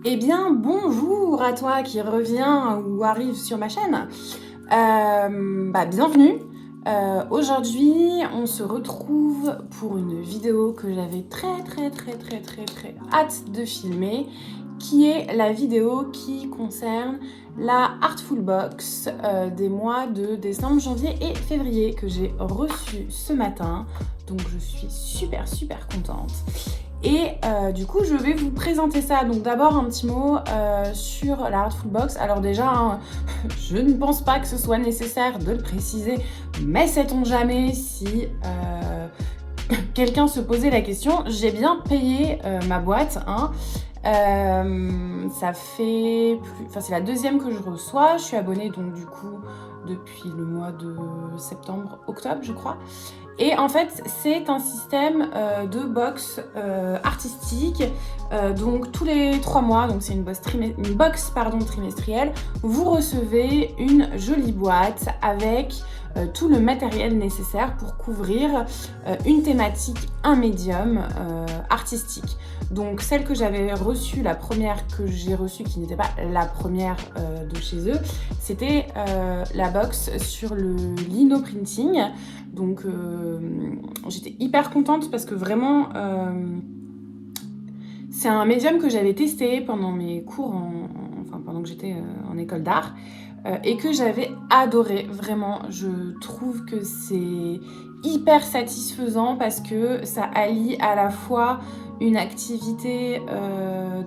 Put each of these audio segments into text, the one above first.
Eh bien, bonjour à toi qui reviens ou arrive sur ma chaîne. Bienvenue. Aujourd'hui, on se retrouve pour une vidéo que j'avais très hâte de filmer, qui est la vidéo qui concerne la Artful Box des mois de décembre, janvier et février que j'ai reçue ce matin. Donc je suis super contente. Et du coup, je vais vous présenter ça. Donc d'abord, un petit mot sur la Artful Box. Alors déjà, hein, je ne pense pas que ce soit nécessaire de le préciser, mais sait-on jamais si quelqu'un se posait la question. J'ai bien payé ma boîte, hein. Ça fait c'est la deuxième que je reçois. Je suis abonnée donc du coup depuis le mois de octobre je crois. Et en fait, c'est un système de box artistique. Donc tous les 3 mois, donc c'est une box trimestrielle, vous recevez une jolie boîte avec tout le matériel nécessaire pour couvrir une thématique, un médium artistique. Donc celle que j'avais reçue, la première que j'ai reçue, qui n'était pas la première de chez eux, c'était la box sur le lino printing. Donc j'étais hyper contente parce que vraiment c'est un médium que j'avais testé pendant mes cours, pendant que j'étais en école d'art et que j'avais adoré. Vraiment, je trouve que c'est hyper satisfaisant parce que ça allie à la fois une activité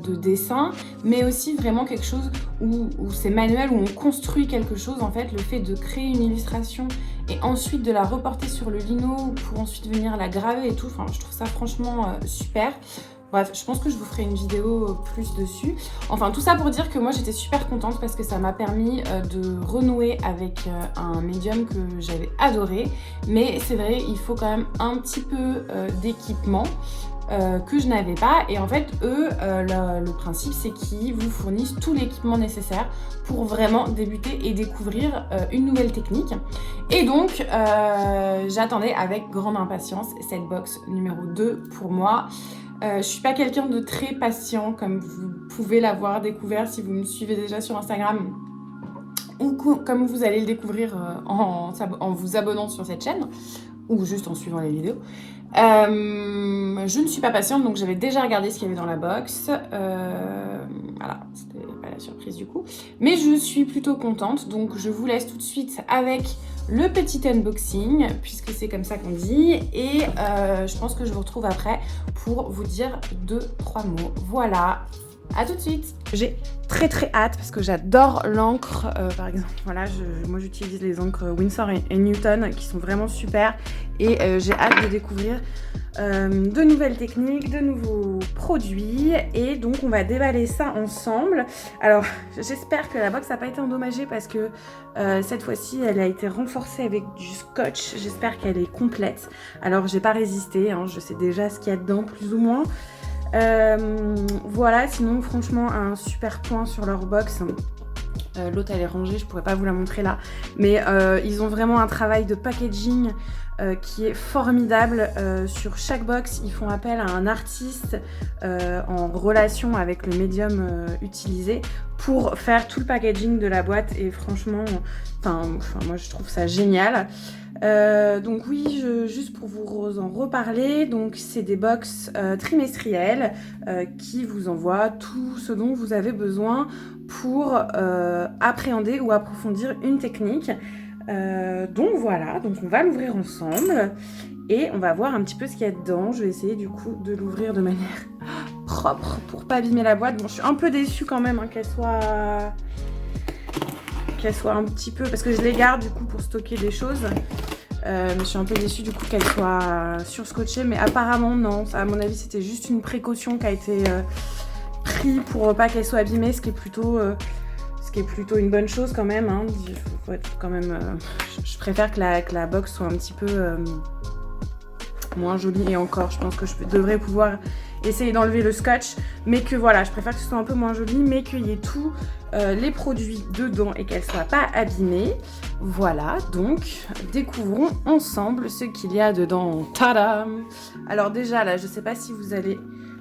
de dessin, mais aussi vraiment quelque chose où c'est manuel, où on construit quelque chose. En fait, le fait de créer une illustration et ensuite de la reporter sur le lino pour ensuite venir la graver et tout, enfin, je trouve ça franchement super. Bref, je pense que je vous ferai une vidéo plus dessus. Enfin, tout ça pour dire que moi, j'étais super contente parce que ça m'a permis de renouer avec un médium que j'avais adoré. Mais c'est vrai, il faut quand même un petit peu d'équipement que je n'avais pas. Et en fait, eux, le principe, c'est qu'ils vous fournissent tout l'équipement nécessaire pour vraiment débuter et découvrir une nouvelle technique. Et donc, j'attendais avec grande impatience cette box numéro 2 pour moi. Je suis pas quelqu'un de très patient, comme vous pouvez l'avoir découvert si vous me suivez déjà sur Instagram, ou comme vous allez le découvrir en vous abonnant sur cette chaîne, ou juste en suivant les vidéos. Je ne suis pas patiente, donc j'avais déjà regardé ce qu'il y avait dans la box. Voilà, c'était pas la surprise du coup. Mais je suis plutôt contente, donc je vous laisse tout de suite avec le petit unboxing, puisque c'est comme ça qu'on dit. Et je pense que je vous retrouve après pour vous dire 2-3 mots. Voilà, à tout de suite. J'ai très hâte parce que j'adore l'encre. Par exemple, voilà, moi j'utilise les encres Winsor et Newton qui sont vraiment super. Et j'ai hâte de découvrir de nouvelles techniques, de nouveaux produits. Et donc on va déballer ça ensemble. Alors j'espère que la box n'a pas été endommagée parce que cette fois-ci elle a été renforcée avec du scotch. J'espère qu'elle est complète. Alors j'ai pas résisté, hein, je sais déjà ce qu'il y a dedans plus ou moins. Voilà, sinon franchement un super point sur leur box. L'autre elle est rangée, je pourrais pas vous la montrer là, mais ils ont vraiment un travail de packaging qui est formidable. Sur chaque box ils font appel à un artiste en relation avec le médium utilisé pour faire tout le packaging de la boîte. Et franchement, moi je trouve ça génial. Donc oui, juste pour vous en reparler, donc c'est des box trimestrielles qui vous envoient tout ce dont vous avez besoin pour appréhender ou approfondir une technique. Donc voilà, donc on va l'ouvrir ensemble et on va voir un petit peu ce qu'il y a dedans. Je vais essayer du coup de l'ouvrir de manière propre pour pas abîmer la boîte. Bon, je suis un peu déçue quand même, hein, qu'elle soit un petit peu, parce que je les garde du coup pour stocker des choses. Mais je suis un peu déçue du coup qu'elle soit surscotchée, mais apparemment non, ça, à mon avis c'était juste une précaution qui a été prise pour pas qu'elle soit abîmée, ce qui est plutôt une bonne chose quand même, hein. Faut être quand même, je préfère que la box soit un petit peu moins jolie. Et encore, je pense que je devrais pouvoir essayer d'enlever le scotch, mais que voilà, je préfère que ce soit un peu moins joli, mais qu'il y ait tous les produits dedans et qu'elle soit pas abîmée. Voilà, donc découvrons ensemble ce qu'il y a dedans. Tadam! Alors déjà là, je sais pas si vous allez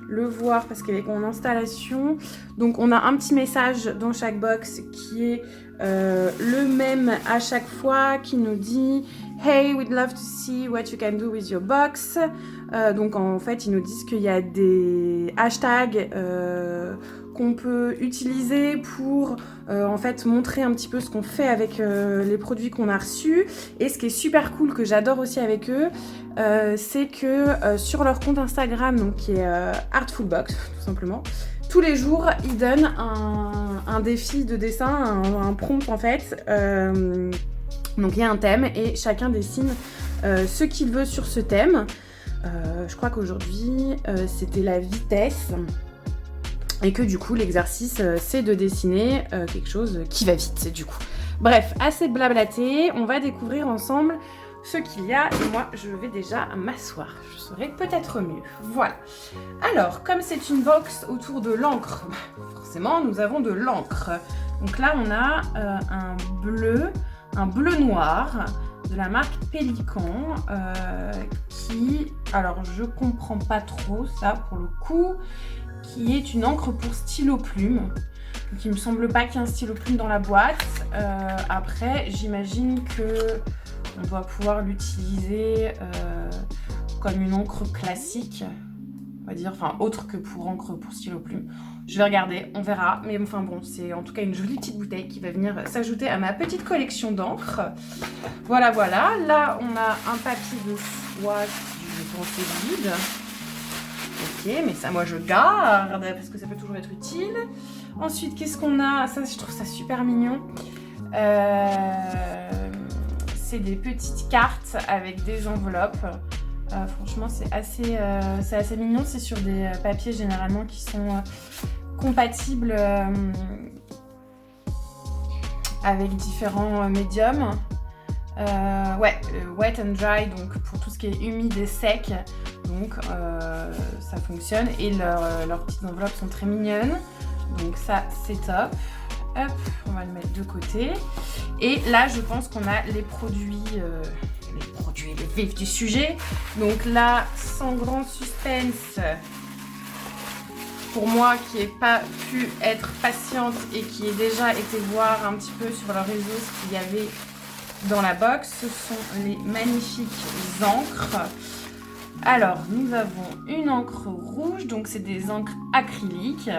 le voir parce qu'elle est en installation. Donc on a un petit message dans chaque box qui est le même à chaque fois, qui nous dit Hey, we'd love to see what you can do with your box. Donc en fait, ils nous disent qu'il y a des hashtags qu'on peut utiliser pour en fait montrer un petit peu ce qu'on fait avec les produits qu'on a reçus. Et ce qui est super cool, que j'adore aussi avec eux, c'est que sur leur compte Instagram, donc qui est Artful Box tout simplement, tous les jours ils donnent un défi de dessin, un prompt en fait. Donc il y a un thème et chacun dessine ce qu'il veut sur ce thème. Je crois qu'aujourd'hui c'était la vitesse. Et que du coup, l'exercice, c'est de dessiner quelque chose qui va vite, du coup. Bref, assez blablaté, on va découvrir ensemble ce qu'il y a. Et moi, je vais déjà m'asseoir. Je saurai peut-être mieux. Voilà. Alors, comme c'est une box autour de l'encre, forcément, nous avons de l'encre. Donc là, on a un bleu noir de la marque Pélican qui... Alors, je comprends pas trop ça, pour le coup... qui est une encre pour stylo plume. Donc il me semble pas qu'il y ait un stylo plume dans la boîte. Après, j'imagine que on doit pouvoir l'utiliser comme une encre classique, on va dire, enfin autre que pour encre pour stylo plume. Je vais regarder, on verra. Mais enfin bon, c'est en tout cas une jolie petite bouteille qui va venir s'ajouter à ma petite collection d'encre. Voilà, voilà. Là, on a un papier de soie qui, je pense, est vide. Ok, mais ça, moi, je garde parce que ça peut toujours être utile. Ensuite, qu'est-ce qu'on a? Ça, je trouve ça super mignon. C'est des petites cartes avec des enveloppes. Franchement, c'est assez mignon. C'est sur des papiers généralement qui sont compatibles avec différents médiums. Wet and dry, donc pour tout ce qui est humide et sec. Donc ça fonctionne. Et leurs petites enveloppes sont très mignonnes. Donc ça, c'est top. Hop, on va le mettre de côté. Et là, je pense qu'on a les produits, les vifs du sujet. Donc là, sans grand suspense, pour moi qui n'ai pas pu être patiente et qui ai déjà été voir un petit peu sur leur réseau ce qu'il y avait dans la box, ce sont les magnifiques encres. Alors, nous avons une encre rouge, donc c'est des encres acryliques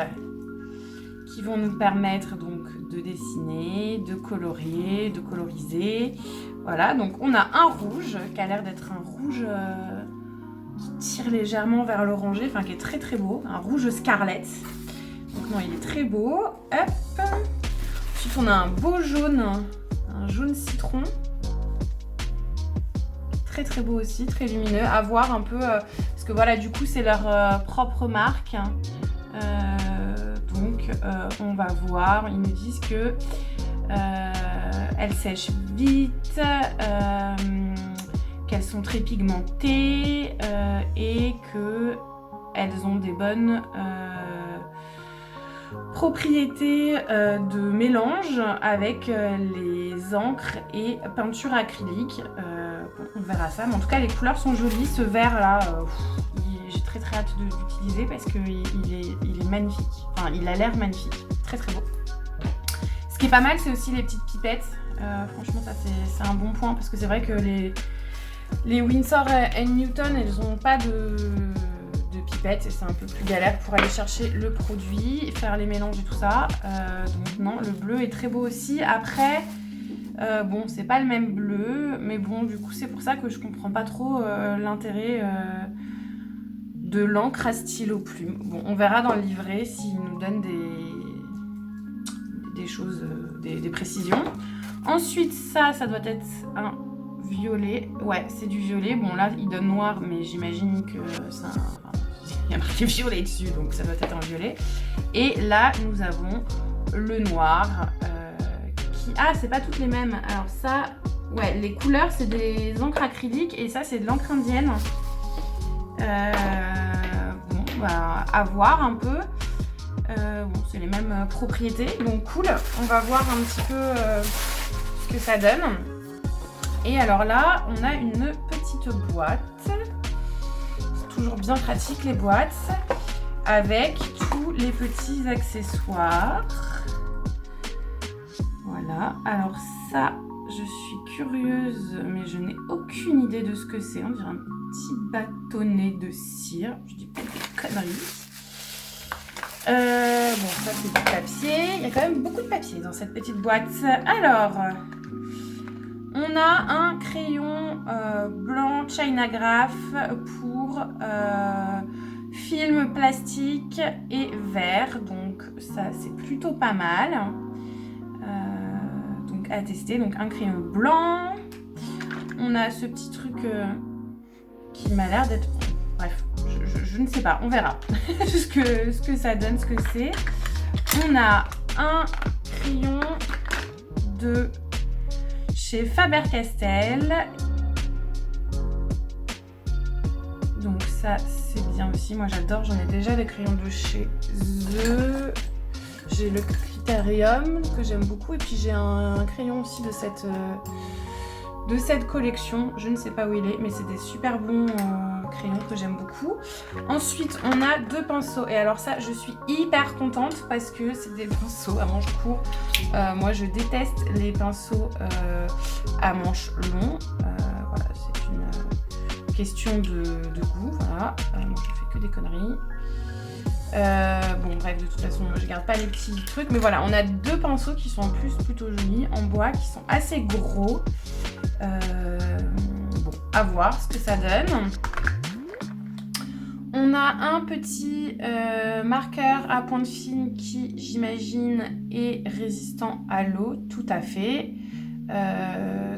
qui vont nous permettre donc de dessiner, de colorier, de coloriser. Voilà, donc on a un rouge qui a l'air d'être un rouge qui tire légèrement vers l'orangé, enfin qui est très très beau, un rouge scarlet. Donc non, il est très beau. Hop. Ensuite, on a un beau jaune, un jaune citron. Très très beau aussi, très lumineux. À voir un peu, parce que voilà, du coup, c'est leur propre marque. Donc on va voir, ils nous disent que elles sèchent vite, qu'elles sont très pigmentées et que elles ont des bonnes propriétés de mélange avec les encres et peinture acrylique. Bon, on verra ça, mais en tout cas les couleurs sont jolies. Ce vert là, j'ai très très hâte d'utiliser parce qu'il est magnifique. Enfin, il a l'air magnifique, très très beau. Ce qui est pas mal, c'est aussi les petites pipettes. Franchement, ça c'est un bon point parce que c'est vrai que les Winsor & Newton, elles n'ont pas de pipettes et c'est un peu plus galère pour aller chercher le produit, faire les mélanges et tout ça. Donc non, le bleu est très beau aussi. Après, bon, c'est pas le même bleu, mais bon, du coup, c'est pour ça que je comprends pas trop l'intérêt de l'encre à stylo plume. Bon, on verra dans le livret s'ils nous donnent des choses, des précisions. Ensuite, ça doit être un violet. Ouais, c'est du violet. Bon, là, il donne noir, mais j'imagine que c'est il y a marqué violet dessus, donc ça doit être un violet. Et là, nous avons le noir qui... Ah, c'est pas toutes les mêmes. Alors ça, ouais, les couleurs, c'est des encres acryliques et ça, c'est de l'encre indienne. Bon, bah, à voir un peu. Bon, c'est les mêmes propriétés, donc cool. On va voir un petit peu ce que ça donne. Et alors là, on a une petite boîte. C'est toujours bien pratique les boîtes. avec tous les petits accessoires. Voilà, alors ça, je suis curieuse, mais je n'ai aucune idée de ce que c'est. On dirait un petit bâtonnet de cire. Je dis peut-être des conneries. Bon, ça c'est du papier. Il y a quand même beaucoup de papier dans cette petite boîte. Alors, on a un crayon blanc Chinagraph pour film plastique et verre. Donc ça c'est plutôt pas mal. Donc à tester. Donc un crayon blanc. On a ce petit truc qui m'a l'air d'être... Bref, je ne sais pas, on verra ce que ça donne, ce que c'est. On a un crayon de chez Faber-Castell. Donc ça, c'est bien aussi. Moi, j'adore. J'en ai déjà des crayons de chez eux. J'ai le Critérium que j'aime beaucoup. Et puis, j'ai un crayon aussi de cette collection. Je ne sais pas où il est, mais c'est des super bons crayons que j'aime beaucoup. Ensuite, on a 2 pinceaux. Et alors ça, je suis hyper contente parce que c'est des pinceaux à manches courts. Moi, je déteste les pinceaux à manches longs. Voilà, c'est une question de goût. Voilà, moi, je fais que des conneries. Bon, bref, de toute façon, je garde pas les petits trucs. Mais voilà, on a 2 pinceaux qui sont en plus plutôt jolis, en bois, qui sont assez gros. Bon, à voir ce que ça donne. On a un petit marqueur à pointe fine qui, j'imagine, est résistant à l'eau, tout à fait.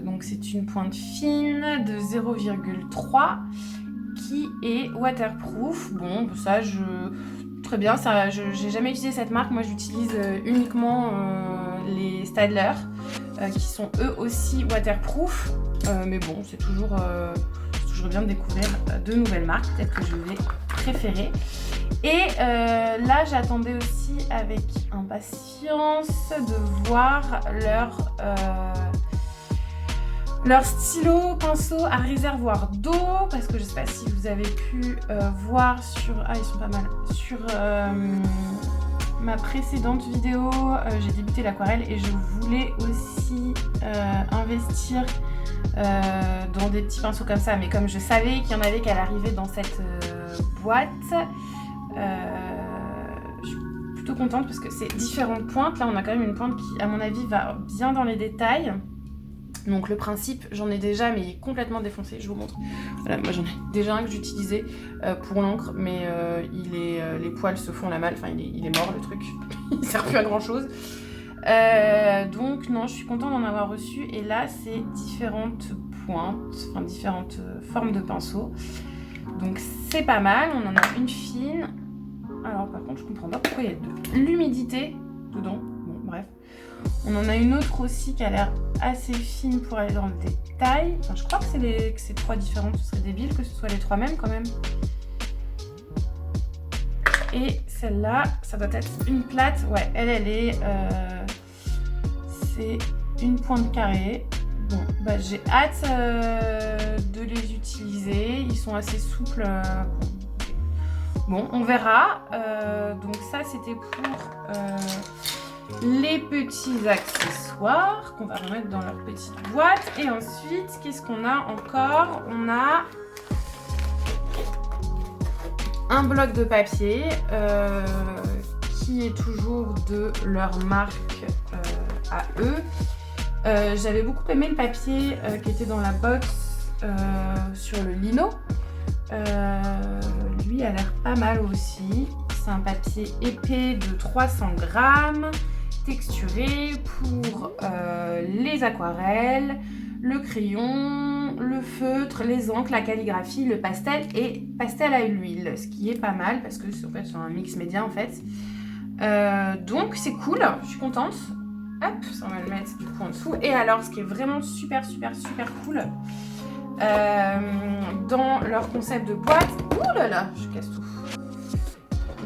Donc c'est une pointe fine de 0,3 qui est waterproof. Bon, ça, très bien, ça, j'ai jamais utilisé cette marque. Moi, j'utilise uniquement les Staedtler qui sont eux aussi waterproof. Mais bon, c'est toujours bien de découvrir de nouvelles marques. Peut-être que je vais préférer. Et là, j'attendais aussi avec impatience de voir leur stylo pinceau à réservoir d'eau, parce que je sais pas si vous avez pu voir sur... Ah, ils sont pas mal. Sur ma précédente vidéo, j'ai débuté l'aquarelle et je voulais aussi investir dans des petits pinceaux comme ça, mais comme je savais qu'il y en avait qu'à l'arrivée dans cette boîte, je suis plutôt contente parce que c'est différentes pointes. Là, on a quand même une pointe qui, à mon avis, va bien dans les détails. Donc le principe, j'en ai déjà, mais il est complètement défoncé, je vous montre. Voilà, moi j'en ai déjà un que j'utilisais pour l'encre, mais les poils se font la malle, enfin il est mort le truc, il sert plus à grand chose. Donc non, je suis contente d'en avoir reçu, et là c'est différentes pointes, enfin différentes formes de pinceaux. Donc c'est pas mal, on en a une fine. Alors par contre je comprends pas pourquoi il y a de l'humidité dedans, bon bref. On en a une autre aussi qui a l'air assez fine pour aller dans le détail. Enfin, je crois que c'est 3 différentes. Ce serait débile que ce soit les 3 mêmes quand même. Et celle-là, ça doit être une plate. Ouais, elle est... c'est une pointe carrée. Bon, bah, j'ai hâte de les utiliser. Ils sont assez souples. Bon, on verra. Donc ça, c'était pour... les petits accessoires qu'on va remettre dans leur petite boîte. Et ensuite, qu'est-ce qu'on a encore? On a un bloc de papier qui est toujours de leur marque à eux. J'avais beaucoup aimé le papier qui était dans la box sur le lino. Lui a l'air pas mal aussi. C'est un papier épais de 300 grammes. Texturé pour les aquarelles, le crayon, le feutre, les encres, la calligraphie, le pastel et pastel à l'huile, ce qui est pas mal parce que en fait, c'est un mix média en fait. Donc c'est cool, je suis contente. Hop, ça on va le mettre du coup en dessous. Et alors ce qui est vraiment super cool, dans leur concept de boîte, ouh là là, je casse tout.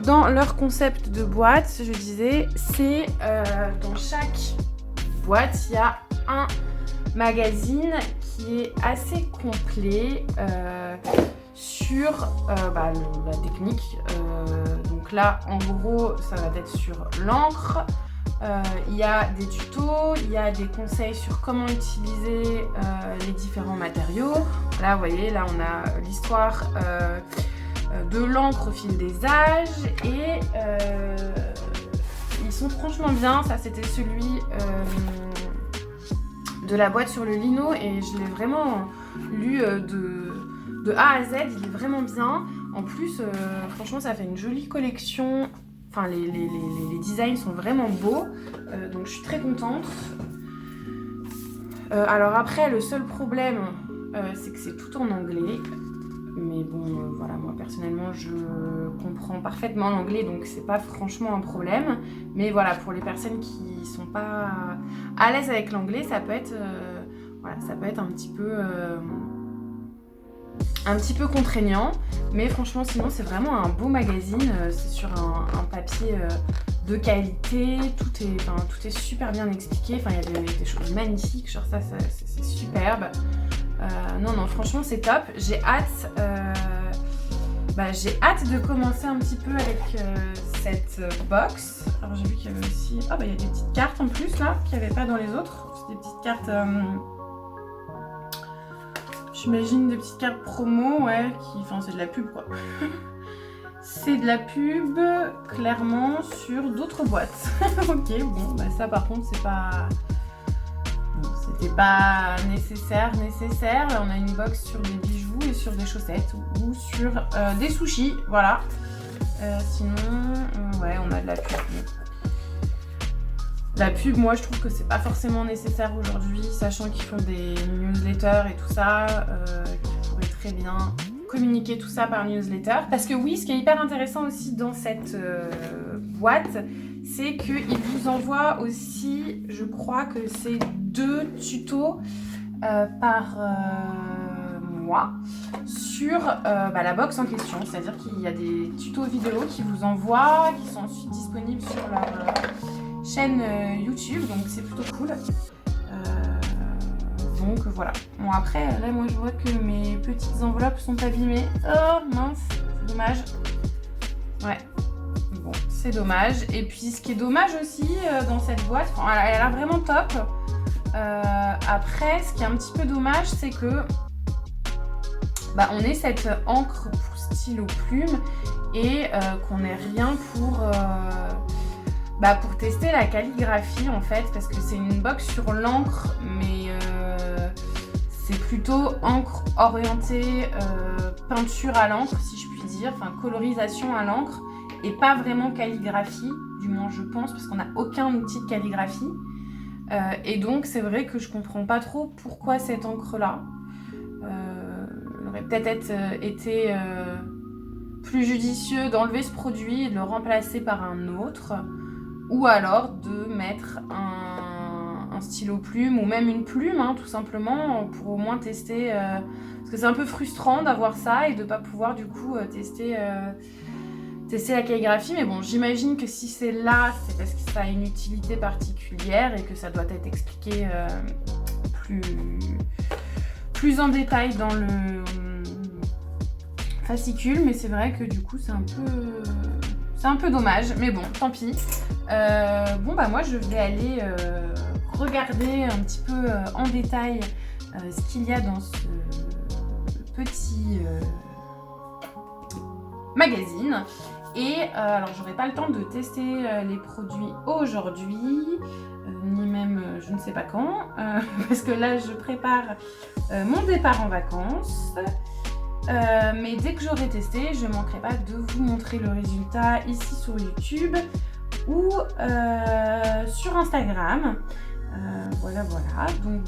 Dans leur concept de boîte, je disais, c'est dans chaque boîte, il y a un magazine qui est assez complet sur la technique. Donc Donc là, en gros, ça va être sur l'encre. Il y a des tutos, il y a des conseils sur comment utiliser les différents matériaux. Là, vous voyez, là, on a l'histoire de l'encre au fil des âges. Et ils sont franchement bien. Ça, c'était celui de la boîte sur le lino. Et je l'ai vraiment lu de A à Z. Il est vraiment bien. En plus, franchement, ça fait une jolie collection. Enfin, les designs sont vraiment beaux, donc je suis très contente. Alors après, le seul problème, c'est que c'est tout en anglais. Mais bon, voilà, moi personnellement, je comprends parfaitement l'anglais, donc c'est pas franchement un problème. Mais voilà, pour les personnes qui sont pas à l'aise avec l'anglais, ça peut être, voilà, ça peut être un petit peu contraignant, mais franchement sinon c'est vraiment un beau magazine, c'est sur un papier de qualité, tout est super bien expliqué, enfin il y a des choses magnifiques, genre ça c'est superbe. Non franchement c'est top, j'ai hâte de commencer un petit peu avec cette box. Alors j'ai vu qu'il y avait aussi, il y a des petites cartes en plus là, qu'il n'y avait pas dans les autres, c'est des petites cartes... J'imagine des petites cartes promo, ouais, enfin c'est de la pub quoi. C'est de la pub, clairement, sur d'autres boîtes. Ok, bon, ça par contre c'est pas... Bon, c'était pas nécessaire. Là on a une box sur des bijoux et sur des chaussettes ou sur des sushis, voilà. Sinon, ouais, on a de la pub. La pub, moi je trouve que c'est pas forcément nécessaire aujourd'hui, sachant qu'ils font des newsletters et tout ça, qu'ils pourraient très bien communiquer tout ça par newsletter. Parce que oui, ce qui est hyper intéressant aussi dans cette boîte, c'est qu'ils vous envoient aussi, je crois que c'est 2 tutos par mois sur la box en question. C'est-à-dire qu'il y a des tutos vidéo qui vous envoient, qui sont ensuite disponibles sur leur... chaîne YouTube, donc c'est plutôt cool. Donc voilà. Bon après, là moi je vois que mes petites enveloppes sont abîmées. Oh mince, c'est dommage. Ouais, bon, c'est dommage. Et puis ce qui est dommage aussi dans cette boîte, elle a l'air vraiment top. Après, ce qui est un petit peu dommage, c'est que on ait cette encre pour stylo plume et qu'on n'ait rien pour tester la calligraphie en fait, parce que c'est une box sur l'encre, mais c'est plutôt encre orientée peinture à l'encre, si je puis dire, enfin colorisation à l'encre, et pas vraiment calligraphie, du moins je pense, parce qu'on n'a aucun outil de calligraphie. Et donc c'est vrai que je comprends pas trop pourquoi cette encre-là. Il aurait peut-être été plus judicieux d'enlever ce produit et de le remplacer par un autre. Ou alors de mettre un stylo plume ou même une plume, tout simplement, pour au moins tester. Parce que c'est un peu frustrant d'avoir ça et de ne pas pouvoir du coup tester la calligraphie. Mais bon, j'imagine que si c'est là, c'est parce que ça a une utilité particulière et que ça doit être expliqué plus en détail dans le fascicule. Mais c'est vrai que du coup, c'est un peu dommage, mais bon, tant pis. Moi je vais aller regarder un petit peu en détail ce qu'il y a dans ce petit magazine. Et alors j'aurai pas le temps de tester les produits aujourd'hui, ni même je ne sais pas quand, parce que là je prépare mon départ en vacances. Mais dès que j'aurai testé, je ne manquerai pas de vous montrer le résultat ici sur YouTube ou sur Instagram. Voilà. Donc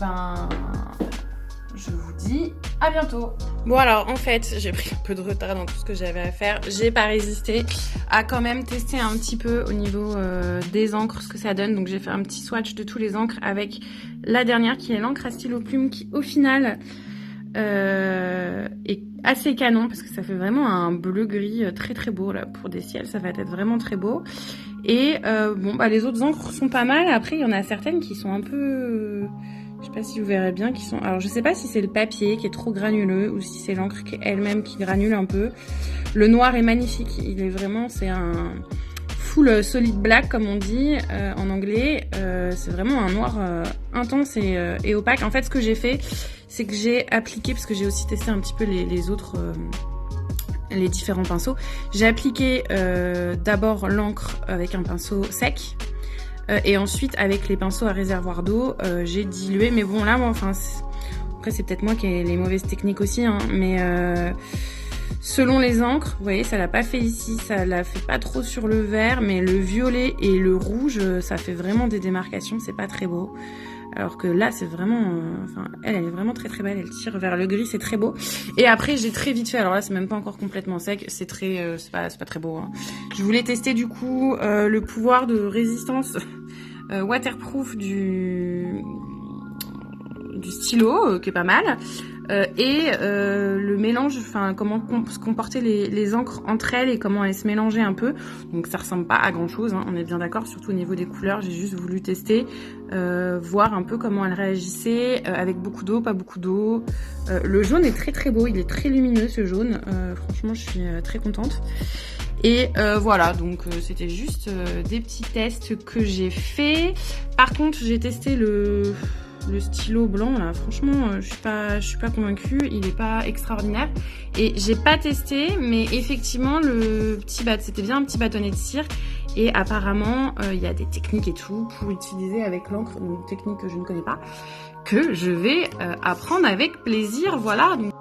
je vous dis à bientôt. Bon alors en fait, j'ai pris un peu de retard dans tout ce que j'avais à faire. J'ai pas résisté à quand même tester un petit peu au niveau des encres ce que ça donne. Donc j'ai fait un petit swatch de tous les encres avec la dernière qui est l'encre à stylo plume qui au final est assez canon parce que ça fait vraiment un bleu gris très très beau là pour des ciels, ça va être vraiment très beau. Et les autres encres sont pas mal. Après il y en a certaines qui sont un peu Je sais pas si vous verrez bien qu'ils sont... Alors je sais pas si c'est le papier qui est trop granuleux ou si c'est l'encre elle-même qui granule un peu. Le noir est magnifique, il est vraiment... C'est un full solid black comme on dit en anglais. C'est vraiment un noir intense et opaque. En fait ce que j'ai fait, c'est que j'ai appliqué, parce que j'ai aussi testé un petit peu les autres... les différents pinceaux. J'ai appliqué d'abord l'encre avec un pinceau sec. Et ensuite, avec les pinceaux à réservoir d'eau, j'ai dilué. Mais bon, là, moi, enfin, après, c'est peut-être moi qui ai les mauvaises techniques aussi, hein, mais selon les encres, vous voyez, ça l'a pas fait ici, ça l'a fait pas trop sur le vert, mais le violet et le rouge, ça fait vraiment des démarcations, c'est pas très beau. Alors que là, c'est vraiment... enfin, elle est vraiment très très belle, elle tire vers le gris, c'est très beau. Et après, j'ai très vite fait, alors là, c'est même pas encore complètement sec, c'est très... c'est pas très beau. Hein. Je voulais tester du coup le pouvoir de résistance waterproof du stylo, qui est pas mal. Le mélange, enfin comment se comportaient les encres entre elles et comment elles se mélangeaient un peu. Donc ça ressemble pas à grand chose, hein, on est bien d'accord, surtout au niveau des couleurs. J'ai juste voulu tester, voir un peu comment elles réagissaient, avec beaucoup d'eau, pas beaucoup d'eau. Le jaune est très très beau, il est très lumineux ce jaune, franchement je suis très contente. Et voilà, donc c'était juste des petits tests que j'ai fait. Par contre j'ai testé le stylo blanc là, franchement je suis pas convaincue, il est pas extraordinaire et j'ai pas testé, mais effectivement le petit c'était bien un petit bâtonnet de cire et apparemment il y a des techniques et tout pour utiliser avec l'encre, une technique que je ne connais pas, que je vais apprendre avec plaisir, voilà. Donc